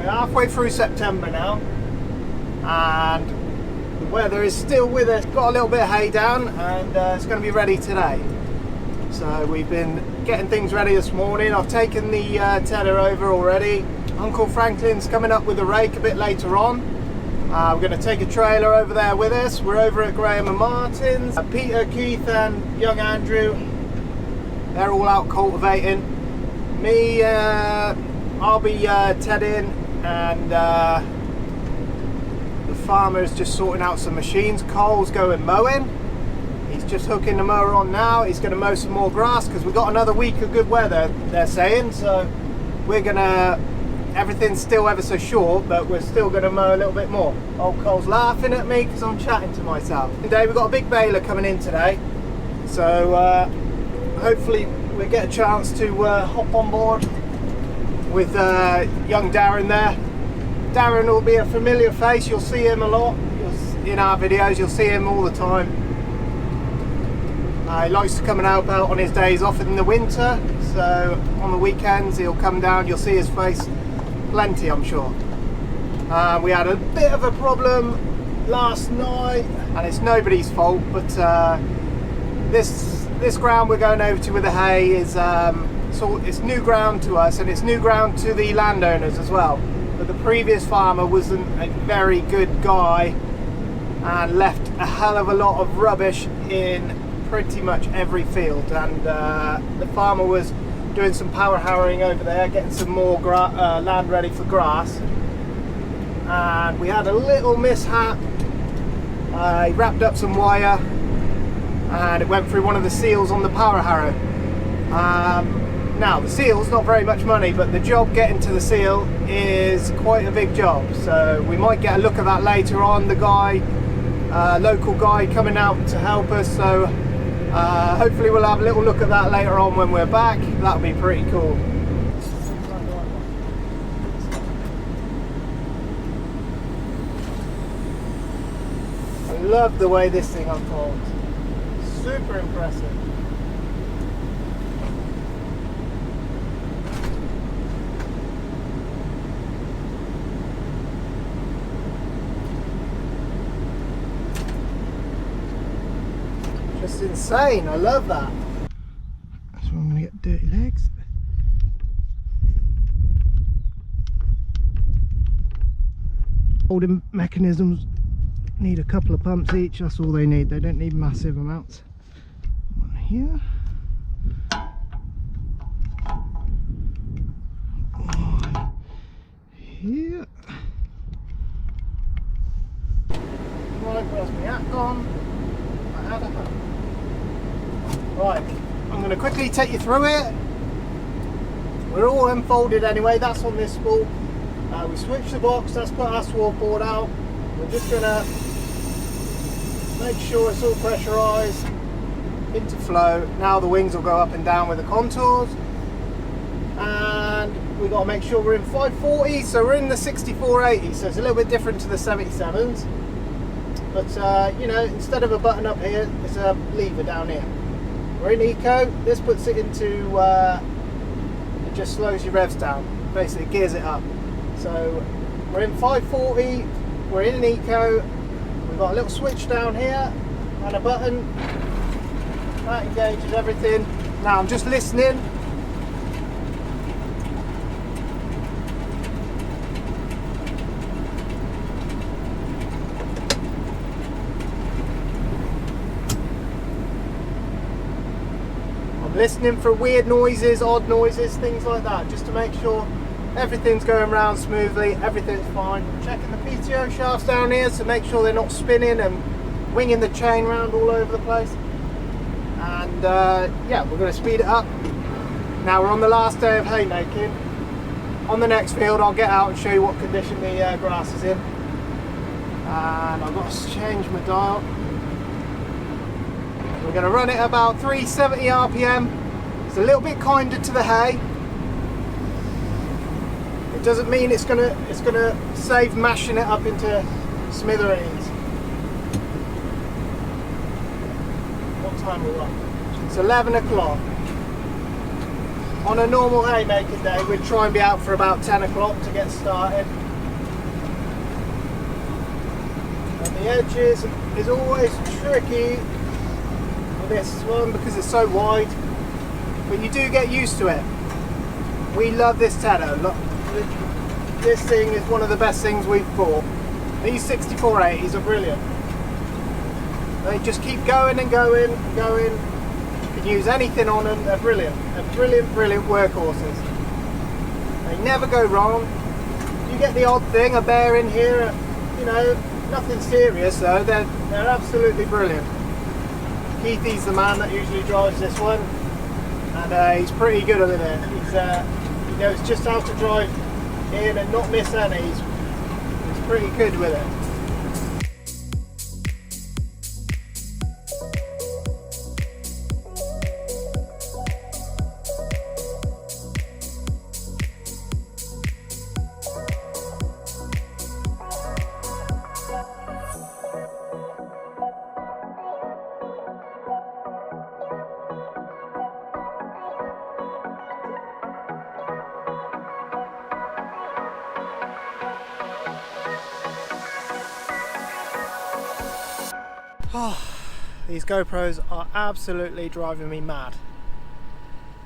We're halfway through September now, and the weather is still with us. Got a little bit of hay down, and it's going to be ready today. So we've been getting things ready this morning. I've taken the tedder over already. Uncle Franklin's coming up with a rake a bit later on. We're going to take a trailer over there with us. We're over at Graham and Martin's. Peter, Keith and young Andrew, they're all out cultivating. Me, I'll be tedding, and the farmer's just sorting out some machines. Cole's going mowing. He's just hooking the mower on now. He's going to mow some more grass because we've got another week of good weather, they're saying. So we're going to, everything's still ever so short, but we're still going to mow a little bit more. Old Cole's laughing at me because I'm chatting to myself. Today we've got a big baler coming in today. So hopefully we get a chance to hop on board with young Darren there. Darren will be a familiar face. You'll see him a lot in our videos. You'll see him all the time. He likes to come and help out on his days off in the winter, so on the weekends he'll come down. You'll see his face plenty, I'm sure. We had a bit of a problem last night, and it's nobody's fault, but this ground we're going over to with the hay is so it's new ground to us, and it's new ground to the landowners as well. But the previous farmer wasn't a very good guy and left a hell of a lot of rubbish in pretty much every field, and the farmer was doing some power harrowing over there, getting some more land ready for grass, and we had a little mishap. He wrapped up some wire and it went through one of the seals on the power harrow. Now the seal's not very much money, but the job getting to the seal is quite a big job, so we might get a look at that later on. The guy, local guy coming out to help us, so hopefully we'll have a little look at that later on when we're back. That'll be pretty cool. I love the way this thing unfolds. Super impressive. Just insane. I love that. That's where I'm going to get dirty legs. Holding mechanisms need a couple of pumps each. That's all they need. They don't need massive amounts. One here. One here. Right, where's my hat gone? Right, I'm going to quickly take you through it. We're all unfolded anyway. That's on this spool. We switched the box. That's put our sward board out. We're just going to make sure it's all pressurised into flow. Now the wings will go up and down with the contours, and we've got to make sure we're in 540. So we're in the 6480, so it's a little bit different to the 77s. But you know, instead of a button up here, there's a lever down here. We're in eco. This puts it into, it just slows your revs down. Basically, it gears it up. So we're in 540. We're in eco. We've got a little switch down here and a button that engages everything. Now I'm just listening. Listening for weird noises, odd noises, things like that, just to make sure everything's going round smoothly, everything's fine. Checking the PTO shafts down here to make sure they're not spinning and winging the chain round all over the place. And yeah, we're going to speed it up. Now we're on the last day of haymaking. On the next field I'll get out and show you what condition the grass is in. And I've got to change my dial. We're going to run it about 370 RPM. It's a little bit kinder to the hay. It doesn't mean it's going to save mashing it up into smithereens. What time are we on? It's 11 o'clock. On a normal haymaking day, we'd try and be out for about 10 o'clock to get started. And the edges is always tricky with this one because it's so wide, but you do get used to it. We love this tenor. Look, this thing is one of the best things we've bought. These 6480s are brilliant. They just keep going and going and going. You can use anything on them. They're brilliant. They're brilliant, brilliant workhorses. They never go wrong. You get the odd thing, a bear in here, you know, nothing serious though. They're absolutely brilliant. Keithy's the man that usually drives this one, and he's pretty good with it. He knows just how to drive in and not miss any. He's pretty good with it. Oh, these GoPros are absolutely driving me mad.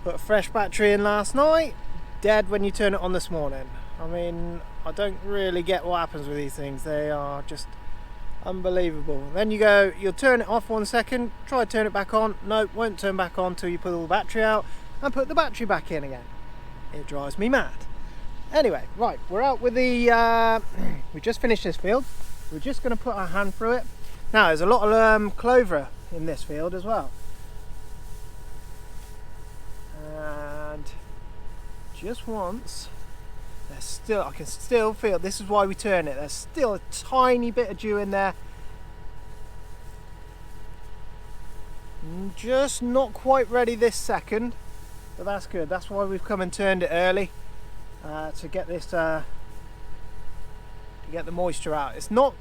Put a fresh battery in last night, dead when you turn it on this morning. I mean, I don't really get what happens with these things. They are just unbelievable. Then you'll turn it off 1 second, try to turn it back on. No, won't turn back on until you put all the battery out and put the battery back in again. It drives me mad. Anyway, right, we're out with the, we just finished this field. We're just going to put our hand through it. Now, there's a lot of clover in this field as well. And just once, I can still feel, this is why we turn it, there's still a tiny bit of dew in there. Just not quite ready this second, but that's good. That's why we've come and turned it early, to get this, to get the moisture out. It's not,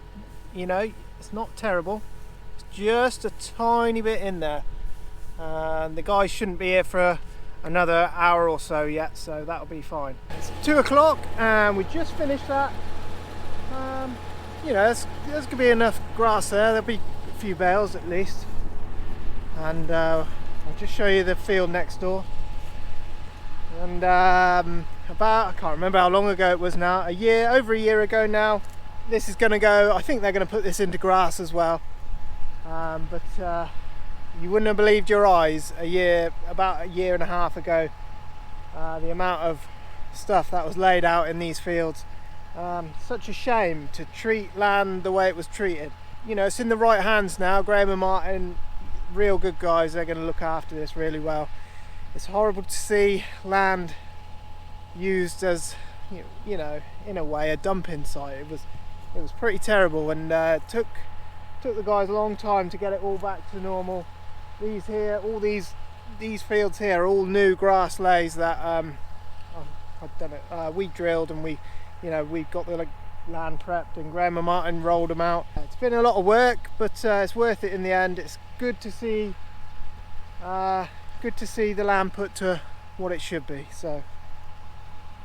you know, it's not terrible. It's just a tiny bit in there. The guys shouldn't be here for another hour or so yet, so that'll be fine. It's 2 o'clock and we just finished that. You know, there's going to be enough grass there. There'll be a few bales at least. And I'll just show you the field next door. And I can't remember how long ago it was now, over a year ago now, this is going to go, I think they're going to put this into grass as well. But you wouldn't have believed your eyes about a year and a half ago, the amount of stuff that was laid out in these fields. Such a shame to treat land the way it was treated. You know, it's in the right hands now. Graham and Martin, real good guys, they're going to look after this really well. It's horrible to see land used as, you know, in a way, a dumping site. It was pretty terrible, and took the guys a long time to get it all back to normal. These here, all these fields here are all new grass lays that I've done it. We drilled and we've got the land prepped, and Graham and Martin rolled them out. It's been a lot of work, but it's worth it in the end. It's good to see the land put to what it should be. So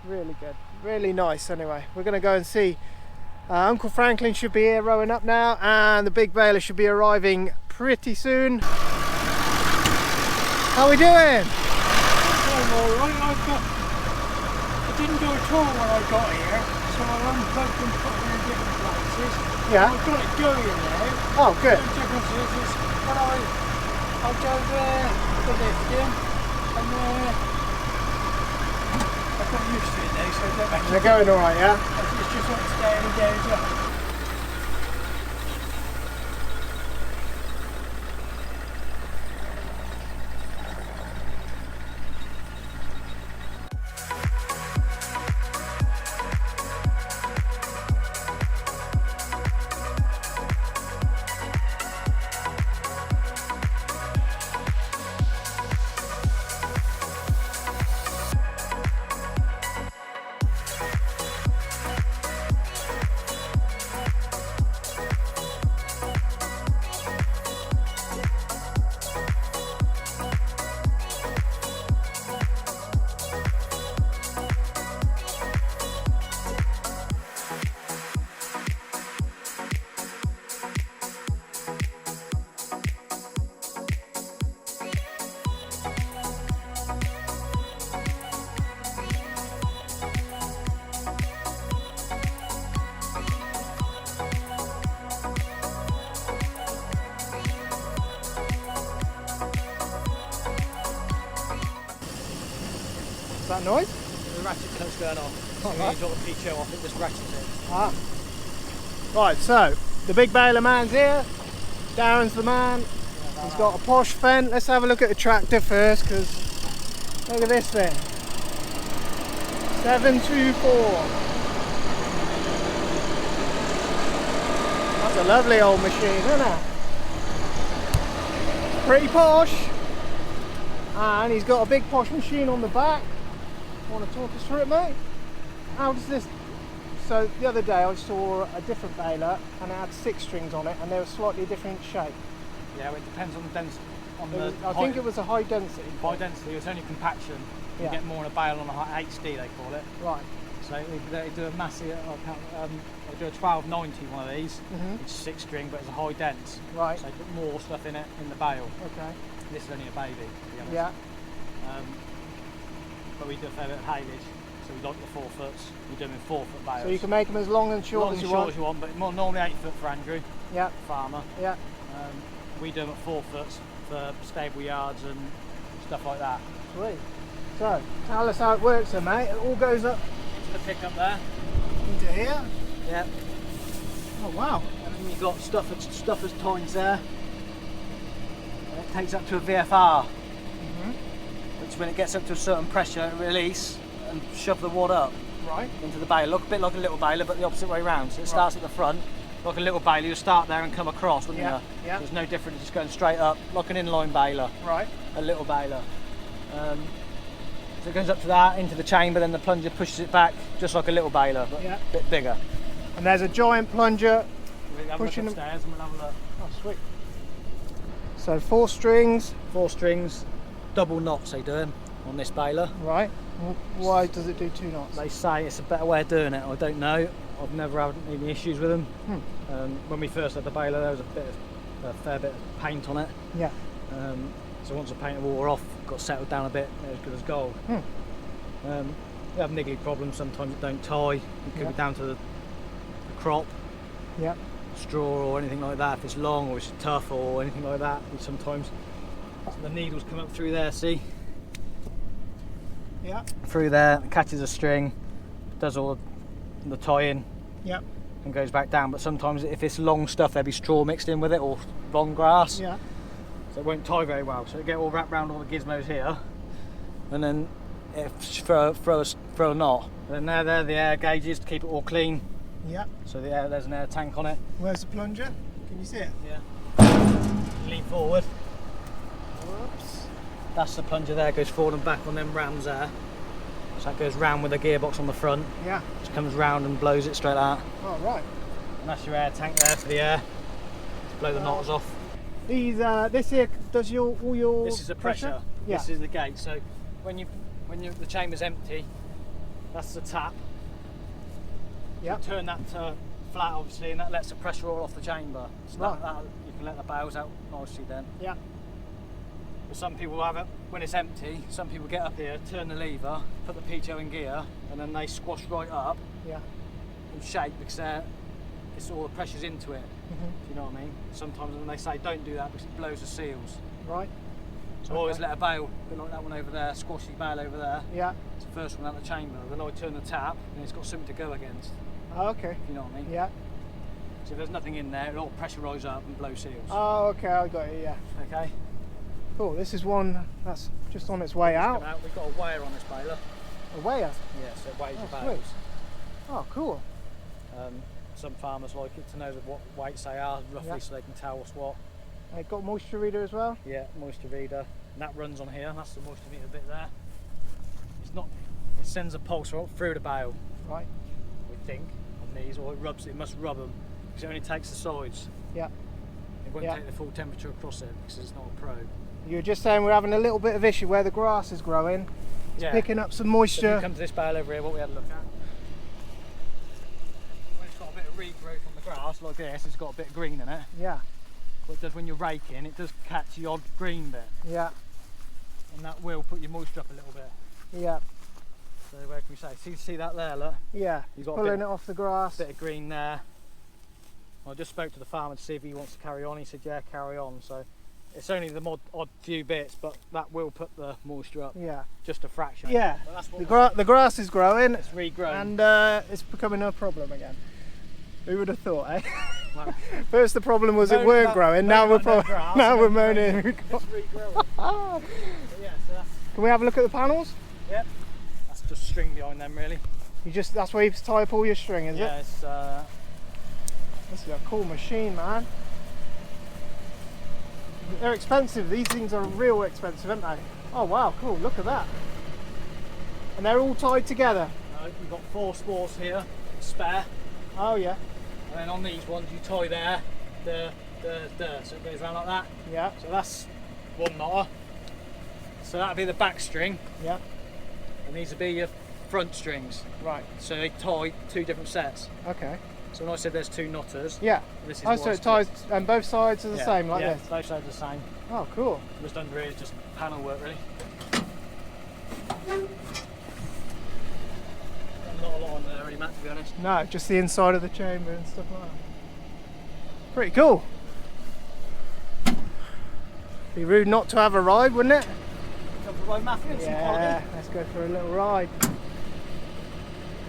really good, really nice. Anyway, we're going to go and see. Uncle Franklin should be here rowing up now, and the big baler should be arriving pretty soon. How are we doing? I'm alright. I didn't do a tour when I got here, so I unplugged and put it in different places. Yeah. I've got it going now. Oh, good. The difference is when I go there for lifting, and I've got used to it now, so I don't actually. They're going alright, yeah? It's just like staying and goes up. that noise? The ratchet cuts going on. So when you drop the PTO off, it just ratchets it. Ah. Right, so the big baler man's here. Darren's the man. He's got a posh fence. Let's have a look at the tractor first, because look at this thing. 724. That's a lovely old machine, isn't it? Pretty posh. And he's got a big posh machine on the back. Want to talk us through it, mate? How does this... So the other day I saw a different baler and it had 6 strings on it and they were slightly different shape. Yeah, well, it depends on the density. I think it was a high density. High density, it's only compaction. You get more in a bale on a HD, they call it. Right. So they do a massive, they do a 1290 one of these, which is 6 string, but it's a high dense. Right. So they put more stuff in it in the bale. Okay. This is only a baby, to be honest. Yeah. But we do a fair bit of haylage, so we like the 4 foots. We do them in 4-foot bales. So you can make them as long and short as you want. As you want, but more normally 8 foot for Andrew. Yeah. Farmer. Yeah. We do them at 4 foots for stable yards and stuff like that. Sweet. So tell us how it works then, mate. It all goes up into the pickup there. into here. Yeah. Oh wow. And then you've got stuffer's tines there. And it takes up to a VFR, which when it gets up to a certain pressure, it release and shove the water up into the baler. Look a bit like a little baler, but the opposite way around. So it starts at the front, like a little baler. You start there and come across, wouldn't you? Yeah. There's no difference. It's going straight up, like an inline baler. Right. A little baler. So it goes up to that, into the chamber, then the plunger pushes it back, just like a little baler, but a bit bigger. And there's a giant plunger We'll have pushing a look upstairs and we'll have a look. Oh, sweet. So 4 strings. 4 strings, double knots they do them on this baler. Right. Why does it do 2 knots? They say it's a better way of doing it. I don't know. I've never had any issues with them. When we first had the baler, there was a fair bit of paint on it. Yeah. So once the paint and water off, got settled down a bit, they're as good as gold. We have niggly problems. Sometimes it don't tie. It could be down to the crop, straw or anything like that. If it's long or it's tough or anything like that, sometimes the needles come up through there. See? Yeah. Through there, catches a string, does all the tying. Yeah. And goes back down. But sometimes if it's long stuff, there'll be straw mixed in with it or long grass. Yeah. So it won't tie very well. So it get all wrapped around all the gizmos here, and then throw a knot. And then there the air gauges to keep it all clean. Yeah. So there's an air tank on it. Where's the plunger? Can you see it? Yeah. Lean forward. Whoops. That's the plunger there. Goes forward and back on them rams there. So that goes round with the gearbox on the front. Yeah. Just comes round and blows it straight out. Oh right. And that's your air tank there for the air. To blow the knots off. These this here does all your. This is the pressure. Yeah. This is the gate. So when the chamber's empty, that's the tap. Yeah. Turn that to flat, obviously, and that lets the pressure all off the chamber. So Right. that you can let the bales out nicely then. Yeah. But some people have it when it's empty. Some people get up here, turn the lever, put the PTO in gear, and then they squash right up Yeah. and shake because it's all the pressure's into it. Do you know what I mean? Sometimes when they say don't do that because it blows the seals. Right. So I always let a bale, a bit like that one over there, squashy bale over there. Yeah. It's the first one out the chamber. Then I turn the tap and it's got something to go against. Oh, okay. You know what I mean? Yeah. So if there's nothing in there, it'll pressurise up and blow seals. Oh, okay. I got it. Yeah. Okay. Cool. This is one that's just on its way out. We've got a weigher on this baler. A weigher. Yeah, so it weighs your Oh, bales. Oh, cool. Some farmers like it to know what weights they are roughly, so they can tell what's what. And it got moisture reader as well. Yeah, moisture reader. And that runs on here. That's the moisture meter bit there. It's not. It sends a pulse through the bale. Right. We think on these, or it must rub them because it only takes the sides. Yeah. It won't take the full temperature across it because it's not a probe. You were just saying we're having a little bit of issue where the grass is growing. It's picking up some So if moisture. you come to this bale over here, what we had a look at. When it's got a bit of regrowth on the grass like this, it's got a bit of green in it. Yeah. What it does when you're raking, it does catch the odd green bit, Yeah. and that will put your moisture up a little bit. Yeah. So where can we say? See that there, look? Yeah. You've got Pulling a bit, it off the grass. bit of green there. I just spoke to the farmer to see if he wants to carry on. He said, yeah, carry on. So It's only the odd few bits, but that will put the moisture up. Yeah. Just a fraction. Yeah. But that's what The grass is growing. it's regrown. And it's becoming a problem again. Who would have thought, eh? Well, First the problem was it weren't growing. Now we're moaning. It's regrowing. Yeah, so that's, Can we have a look at the panels? yep. That's just string behind them, really. That's where you tie up all your string, is Yeah, it? it's This is a cool machine, man. They're expensive. These things are real expensive, aren't they? Oh wow, cool. Look at that. And they're all tied together. we've got 4 spools here, spare. Oh yeah. And then on these ones you tie there, so it goes around like that. Yeah. So that's one knotter. So that'll be the back string. Yeah. And these will be your front strings. Right. So they tie 2 different sets. Okay. So when I said there's 2 knotters, Yeah. this is Oh, so it ties, and both sides are the same, like this? both sides are the same. Oh, cool. Just under here is just panel work, really. Not a lot on there, really, Matt, to be honest. No, just the inside of the chamber and stuff like that. Pretty cool. Be rude not to have a ride, wouldn't it? Come for a ride, Matthew, and some Yeah, quality. let's go for a little ride.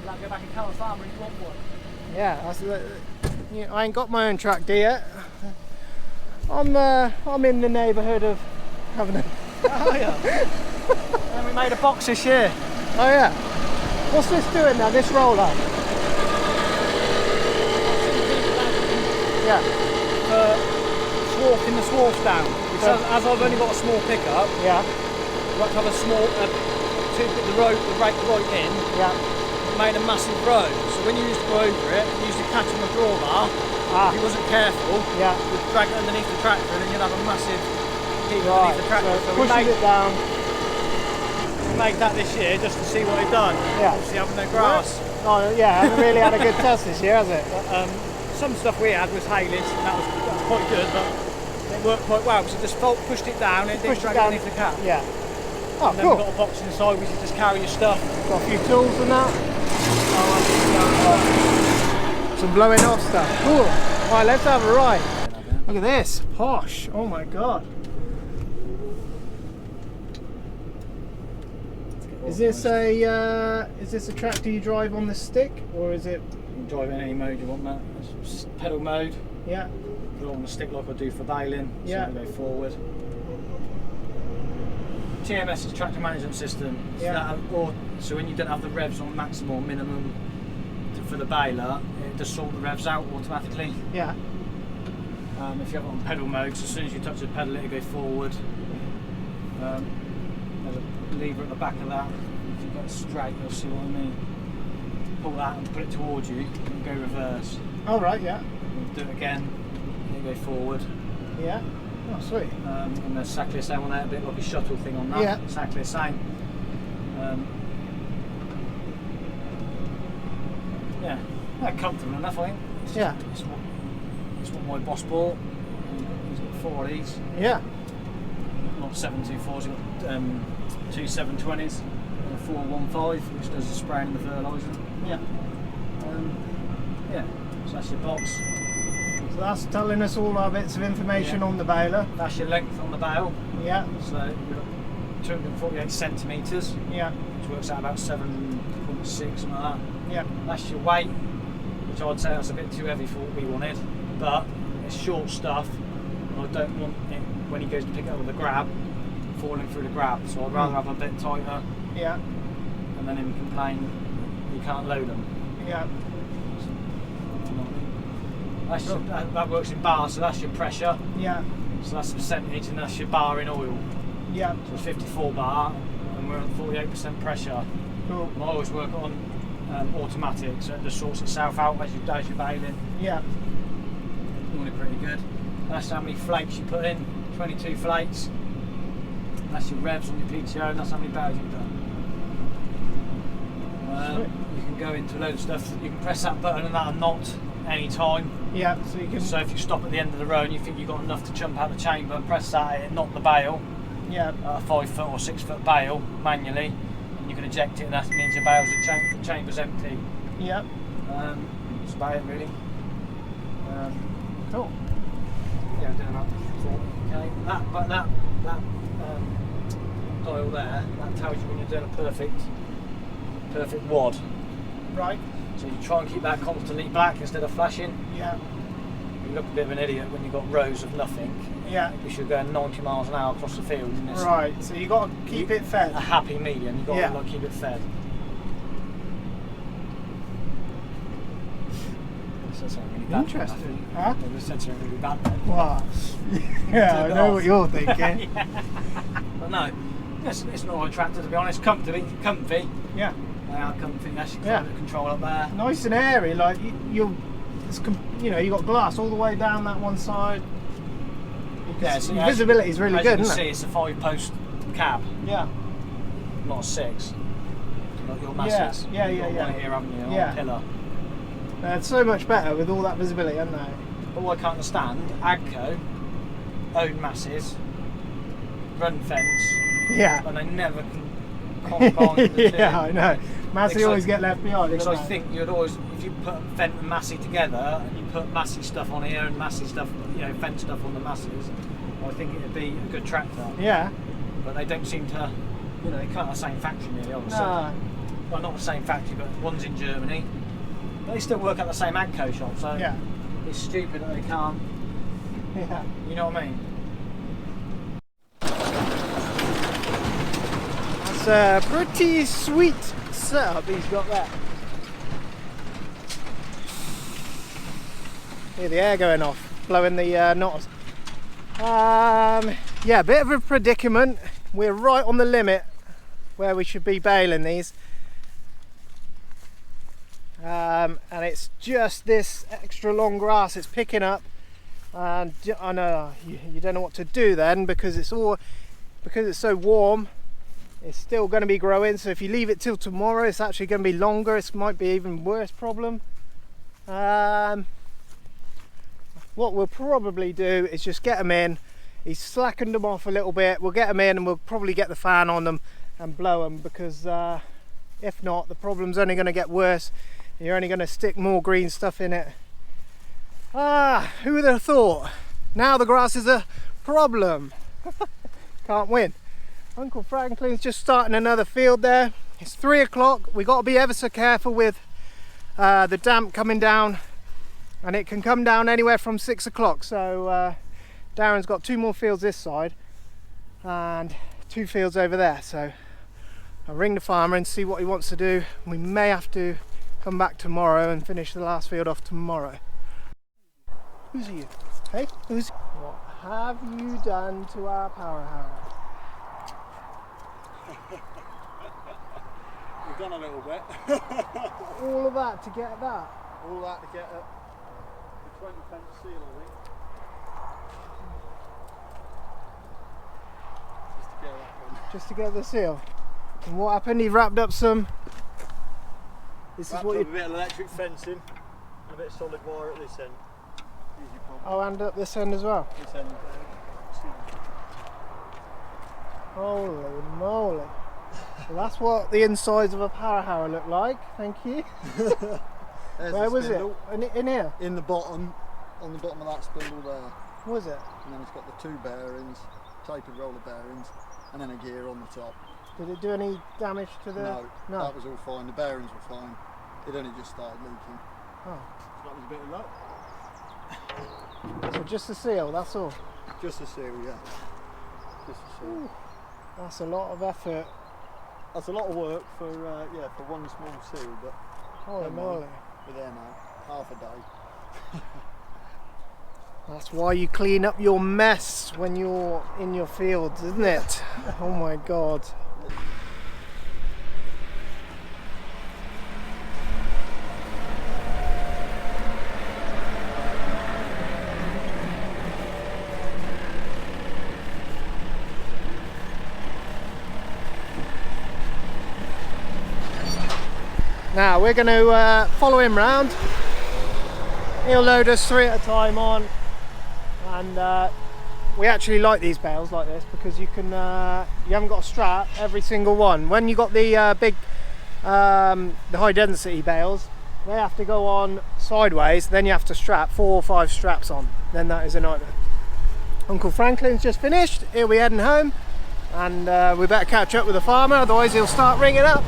Like go back and tell the farmer you want one. Yeah, I ain't got my own tractor yet. I'm in the neighbourhood of having a... Oh yeah. And we made a box this year. Oh yeah. What's this doing now, this roller? Yeah. Swarfing the swarfs down. Because as I've only got a small pickup, Yeah. I've got to have a small, to put the rake right in. Yeah. It made a massive road. So when you used to go over it, you used to catch on the drawbar. Ah. If you wasn't careful, Yeah. you'd drag it underneath the tractor and then you'd have a massive heap Right. underneath the tractor. So we pushing it down. made that this year just to see what it done. Yeah. Obviously having no grass. Oh yeah, hasn't really had a good test this year, has it? Some stuff we had was haylage and that was quite good, but it worked quite well because it just pushed it down and it didn't Pushed it drag down. underneath the cap. Yeah. Oh, And then cool. we've got a box inside where you just carry your stuff. Got a few tools and that. Some blowing off stuff. Cool. Right, let's have a ride. Look at this. Posh. Oh my god. Is this a tractor you drive on the stick, or is it? You can drive in any mode you want, Matt. It's pedal mode. Yeah. Put it on the stick like I do for baling. Yeah. So I go forward. TMS is tractor management system. Yeah. So when you don't have the revs on maximum or minimum for the baler, it just sort the revs out automatically. Yeah. If you have it on pedal mode, so as soon as you touch the pedal, it'll go forward. There's a lever at the back of that. If you get it straight, you'll see what I mean. Pull that and put it towards you, and go reverse. All right. Yeah. And do it again, and you go forward. Yeah. Oh, sweet. And there's exactly the same on there, a bit like a shuttle thing on that. Yeah. Exactly the same. Yeah, comfortable enough, I think. Yeah. It's what my boss bought. He's got 4 of these. Yeah. Not 724s, he's got 2 720s and a 415, which does the spraying and the fertiliser. Yeah. Yeah, so that's your box. So that's telling us all our bits of information on the baler. That's your length on the bale. Yeah. So you've got 248 centimetres, Yeah. which works out about 7.6, something like that. Yeah. That's your weight, which I'd say that's a bit too heavy for what we wanted, but it's short stuff, and I don't want it, when he goes to pick it up with a grab, falling through the grab, so I'd rather have a bit tighter, Yeah. and then him complain you can't load them. Yeah. That's your, that works in bars, so that's your pressure, Yeah. so that's the percentage, and that's your bar in oil. Yeah. So it's 54 bar, and we're on 48% pressure. Cool. And I always work on automatic, so it just sorts itself out as you're bailing. Yeah. Doing it pretty good. That's how many flakes you put in, 22 flakes. That's your revs on your PTO, and that's how many bales you've done. You can go into a load of stuff. You can press that button and that'll knot any time. Yeah. So you can. So if you stop at the end of the row and you think you've got enough to jump out the chamber, press that, it'll knot the bale, Yeah. a 5 foot or 6 foot bale manually, and you can eject it, and that means your bale's the chamber's empty. Yeah. That's about it really. Cool. Yeah, I'm doing about 40. Okay, but that dial there, that tells you when you're doing a perfect wad. Right. So you try and keep that constantly black instead of flashing. Yeah. You look a bit of an idiot when you've got rows of nothing. Yeah. You should go 90 miles an hour across the field. In this Right. So you got to keep it fed. A happy medium. You got to keep it fed. Interesting. Huh? They said something really bad then. Wow. Yeah, I know what you're thinking. But no, it's not a tractor to be honest. Comfy. Yeah. They are comfy. That's climate control up there. Nice and airy. Like you got glass all the way down that one side. Yeah, so visibility is really good, isn't it? It's a 5-post cab. Yeah. Not a 6. Like your masses. Yeah. One here, haven't you? On a pillar. It's so much better with all that visibility, haven't they? But what I can't understand, Agco own masses, run fence, and they never can combine the two. Yeah, I know. Massey always get left behind. Because I think you'd always, if you put Fent and Massey together, and you put Massey stuff on here and Massey stuff, Fent stuff on the masses, I think it'd be a good tractor. Yeah. But they don't seem to, they come out of the same factory nearly, obviously. No. Well, not the same factory, but one's in Germany. They still work at the same Agco shop, so it's stupid that they can't. Yeah. You know what I mean? That's a pretty sweet setup he's got there. Hear the air going off, blowing the knots. Yeah, a bit of a predicament. We're right on the limit where we should be baling these. And it's just this extra long grass it's picking up, and I know you don't know what to do then, because it's so warm, it's still going to be growing. So if you leave it till tomorrow, it's actually going to be longer. It might be even worse problem. What we'll probably do is just get them in. He's slackened them off a little bit. We'll get them in and we'll probably get the fan on them and blow them, because if not, the problem's only going to get worse. You're only going to stick more green stuff in it. Who would have thought? Now the grass is a problem. Can't win. Uncle Franklin's just starting another field there. It's 3 o'clock. We've got to be ever so careful with the damp coming down, and it can come down anywhere from 6 o'clock. So Darren's got 2 more fields this side and 2 fields over there. So I'll ring the farmer and see what he wants to do. We may have to come back tomorrow and finish the last field off tomorrow. Who's you? Hey, who's? What have you done to our power harrow? We've done a little bit. All of that to get that? All that to get the 20-pence seal, I think. Just to get that one. Just to get the seal. And what happened? He wrapped up some. This is what you. A bit of electric fencing and a bit of solid wire at this end. Easy problem. Oh, and up this end as well. This end. Holy moly! Well, that's what the insides of a power harrow look like. Thank you. Where was it? In here? In the bottom, on the bottom of that spindle there. Was it? And then it's got the 2 bearings, tapered roller bearings, and then a gear on the top. Did it do any damage to the? No, that was all fine. The bearings were fine. It only just started leaking. Oh. So that was a bit of luck. So just the seal, that's all? Just a seal, yeah. Just a seal. Ooh, that's a lot of effort. That's a lot of work for for one small seal, but holy moly. We're there now, half a day. That's why you clean up your mess when you're in your fields, isn't it? Oh my God. Now we're going to follow him round. He'll load us 3 at a time on, and we actually like these bales like this because you can you haven't got a strap every single one. When you got the big the high density bales, they have to go on sideways, then you have to strap 4 or 5 straps on, then that is a nightmare. Uncle Franklin's just finished. Here we're heading home, and we better catch up with the farmer, otherwise he'll start ringing up.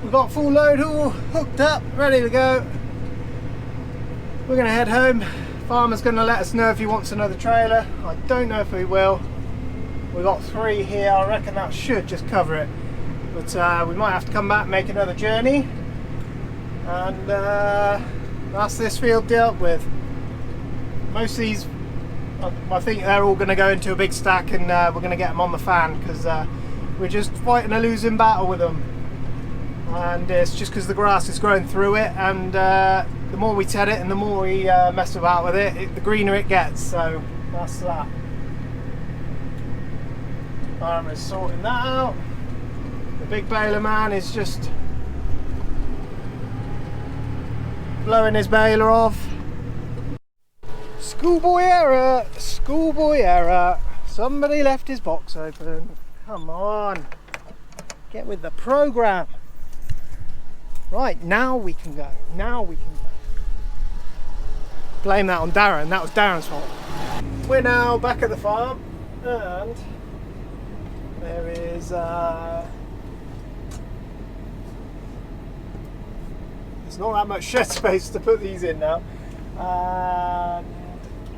We've got full load all hooked up, ready to go. We're going to head home. Farmer's going to let us know if he wants another trailer. I don't know if he will. We've got 3 here. I reckon that should just cover it. But we might have to come back and make another journey. And that's this field dealt with. Most of these, I think they're all going to go into a big stack, and we're going to get them on the fan, because we're just fighting a losing battle with them. And it's just because the grass is growing through it, and the more we ted it and the more we mess about with it, the greener it gets. So that's that. Farmer's sorting that out. The big baler man is just blowing his baler off. Schoolboy error, schoolboy error. Somebody left his box open. Come on, get with the program. Right, now we can go. Now we can go. Blame that on Darren. That was Darren's fault. We're now back at the farm, and there is there's not that much shed space to put these in now.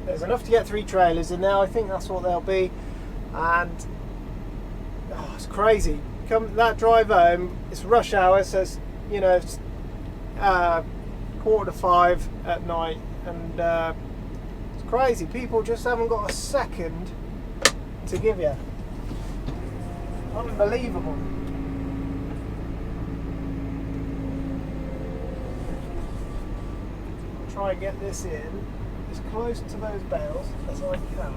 There's enough to get 3 trailers in now. I think that's what they'll be. And oh, it's crazy. Come that drive home. It's rush hour, so it's, you know, it's 4:45 at night, and it's crazy. People just haven't got a second to give you. Unbelievable. I'll try and get this in as close to those bales as I can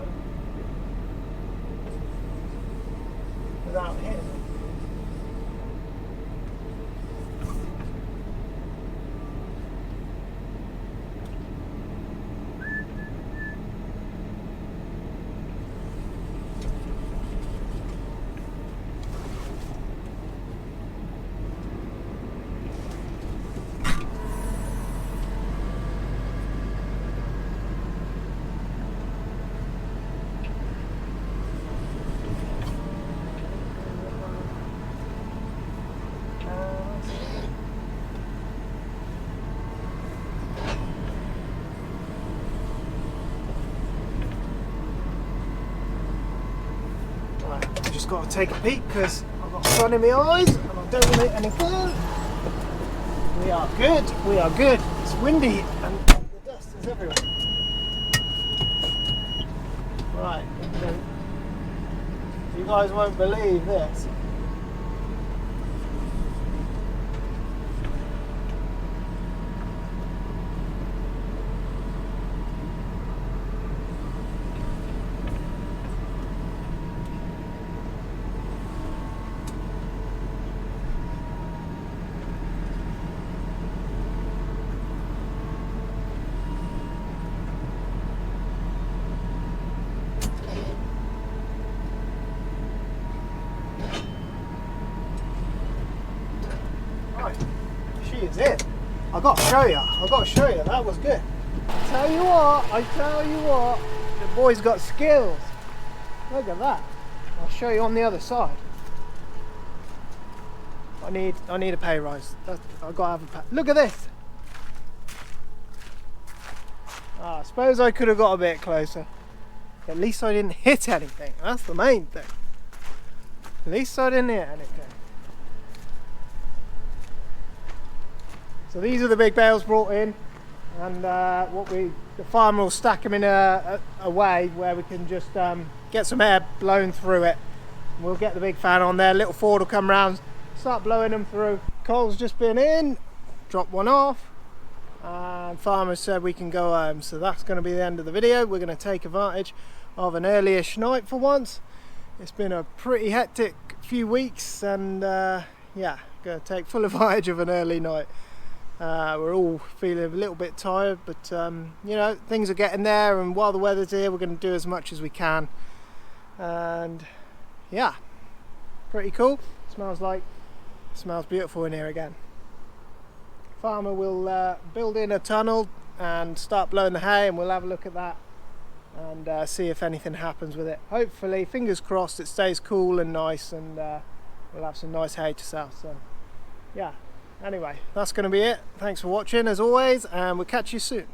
without hitting them. Just got to take a peek because I've got sun in my eyes and I don't want to hit anything. We are good, we are good. It's windy and the dust is everywhere. Right, you guys won't believe this. She is in. I got to show you, that was good. I tell you what, the boy's got skills. Look at that. I'll show you on the other side. I need a pay rise. I've got to have a pay. Look at this. I suppose I could have got a bit closer. At least I didn't hit anything. That's the main thing. At least I didn't hit anything. So these are the big bales brought in, and the farmer will stack them in a way where we can just get some air blown through it. We'll get the big fan on there, little Ford will come round, start blowing them through. Cole's just been in, dropped one off, and farmer said we can go home. So that's going to be the end of the video. We're going to take advantage of an early-ish night for once. It's been a pretty hectic few weeks, and yeah, going to take full advantage of an early night. We're all feeling a little bit tired, but you know, things are getting there, and while the weather's here we're going to do as much as we can. And yeah, pretty cool. Smells beautiful in here again. Farmer will build in a tunnel and start blowing the hay, and we'll have a look at that and see if anything happens with it. Hopefully, fingers crossed, it stays cool and nice, and we'll have some nice hay to sell. So yeah, anyway, that's going to be it. Thanks for watching as always, and we'll catch you soon.